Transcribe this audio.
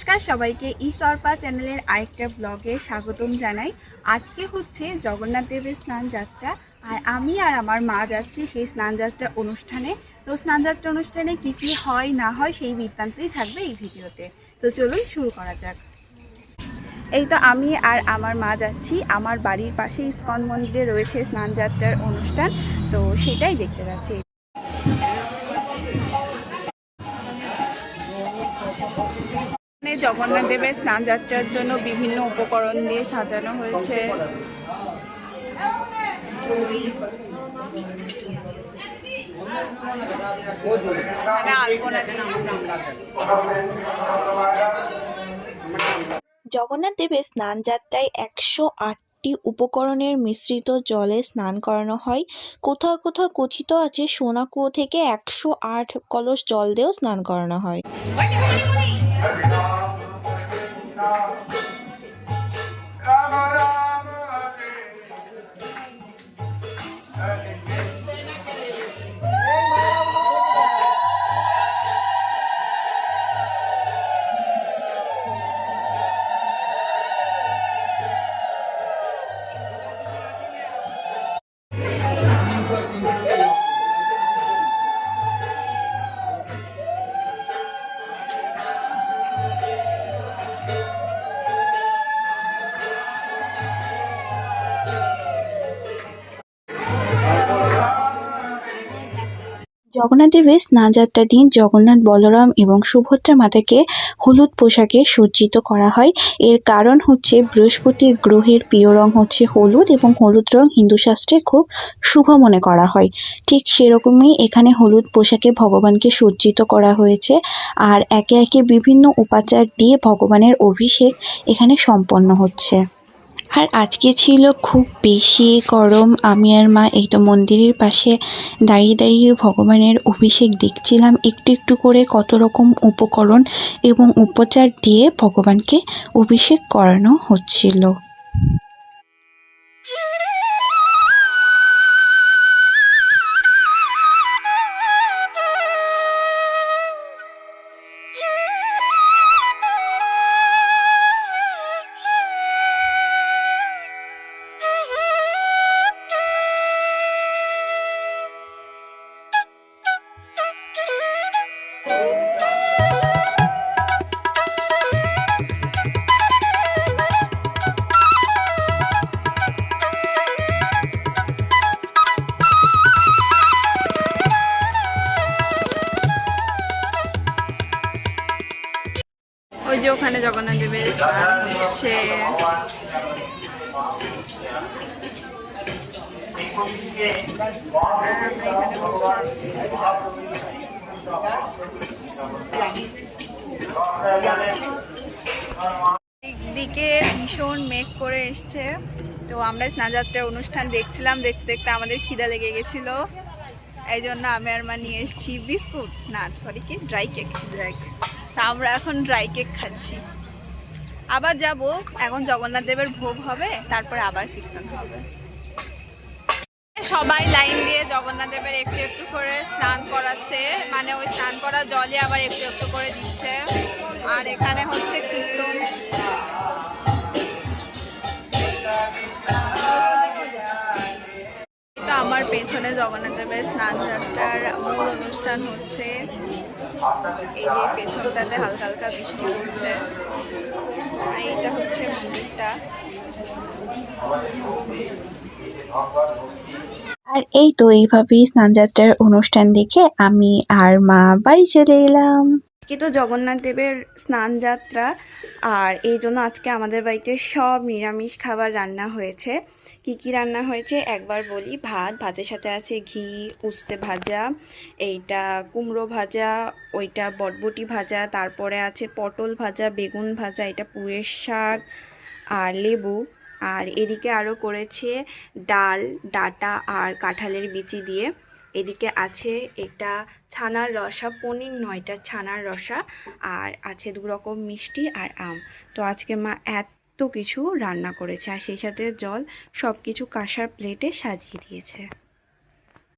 নমস্কার সবাইকে ঈশ্বরপা চ্যানেলের আরেকটা ব্লগে স্বাগতম জানাই। আজকে হচ্ছে জগন্নাথ দেবের স্নান যাত্রা, আর আমি আর আমার মা যাচ্ছি সেই স্নান যাত্রা অনুষ্ঠানে। তো স্নান যাত্রা অনুষ্ঠানে কি কি হয় না হয় সেই বৃত্তান্তই থাকবে এই ভিডিওতে। তো চলুন শুরু করা যাক। এই তো আমি আর আমার মা যাচ্ছি, আমার বাড়ির পাশে ইস্কন মন্দিরে রয়েছে স্নান যাত্রার অনুষ্ঠান, তো সেটাই দেখতে যাচ্ছি। জগন্নাথ দেবের স্নান যাত্রার জন্য বিভিন্ন উপকরণ দিয়ে সাজানো হয়েছে। জগন্নাথ দেবের স্নান যাত্রায় 108টি উপকরণের মিশ্রিত জলে স্নান করানো হয়। কোথাও কোথাও কথিত আছে সোনা কুয়ো থেকে 108 কলস জল দিয়েও স্নান করানো হয়। জগন্নাথ দেবের স্নানযাত্রার দিন জগন্নাথ, বলরাম এবং সুভদ্রা মাতাকে হলুদ পোশাকে সজ্জিত করা হয়। এর কারণ হচ্ছে বৃহস্পতি গ্রহের প্রিয় রং হচ্ছে হলুদ, এবং হলুদ রং হিন্দু শাস্ত্রে খুব শুভ মনে করা হয়। ঠিক সেরকমই এখানে হলুদ পোশাকে ভগবানকে সজ্জিত করা হয়েছে, আর একে একে বিভিন্ন উপাচার দিয়ে ভগবানের অভিষেক এখানে সম্পন্ন হচ্ছে। আর আজকে ছিল খুব বেশি গরম। আমি আর মা এই তো মন্দিরের পাশে দাঁড়িয়ে দাঁড়িয়ে ভগবানের অভিষেক দেখছিলাম, একটু একটু করে কত রকম উপকরণ এবং উপচার দিয়ে ভগবানকে অভিষেক করানো হচ্ছিল। ওই যে ওখানে জগন্নাথ দেবের স্নান হচ্ছে। দিকে ভীষণ মেঘ করে এসছে, তো আমরা স্নানযাত্রার অনুষ্ঠান দেখছিলাম, দেখতে দেখতে আমাদের খিদা লেগে গেছিলো। এই জন্য আমি আর মা নিয়ে এসেছি বিস্কুট, না সরি কি ড্রাই কেক। তা আমরা এখন ড্রাই কেক খাচ্ছি। আবার যাব, এখন জগন্নাথ দেবের ভোগ হবে, তারপরে আবার কীর্তন হবে। সবাই লাইন দিয়ে জগন্নাথ দেবের একটু একটু করে স্নান করাচ্ছে, মানে ওই স্নান করা জলে আবার একটু একটু করে দিচ্ছে। আর এখানে হচ্ছে কীর্তন। আমার পেছনে জগন্নাথ দেবের স্নান যাত্রার মূল অনুষ্ঠান হচ্ছে। এই যে পেছনটাতে হালকা হালকা বৃষ্টি হচ্ছে, আর এইটা হচ্ছে মন্দিরটা। আর এই তো এইভাবেই স্নানযাত্রার অনুষ্ঠান দেখে আমি আর মা বাড়ি চলে এলাম। আজকে তো জগন্নাথ দেবের স্নান যাত্রা, আর এই জন্য আজকে আমাদের বাড়িতে সব নিরামিষ খাবার রান্না হয়েছে। কি কি রান্না হয়েছে একবার বলি। ভাতের সাথে আছে ঘি, উস্তে ভাজা, এইটা কুমড়ো ভাজা, ওইটা বটবটি ভাজা, তারপরে আছে পটল ভাজা, বেগুন ভাজা, এটা পুঁইয়ের শাক আর লেবু। আর এদিকে আরও করেছে ডাল, ডাঁটা আর কাঁঠালের বিচি দিয়ে। এদিকে আছে এটা ছানার রসা, পনির নয়, এটা ছানার রসা। আর আছে 2 রকম মিষ্টি আর আম। তো আজকে মা এত কিছু রান্না করেছে, আর সেই সাথে জল, সব কিছু কাঁসার প্লেটে সাজিয়ে দিয়েছে।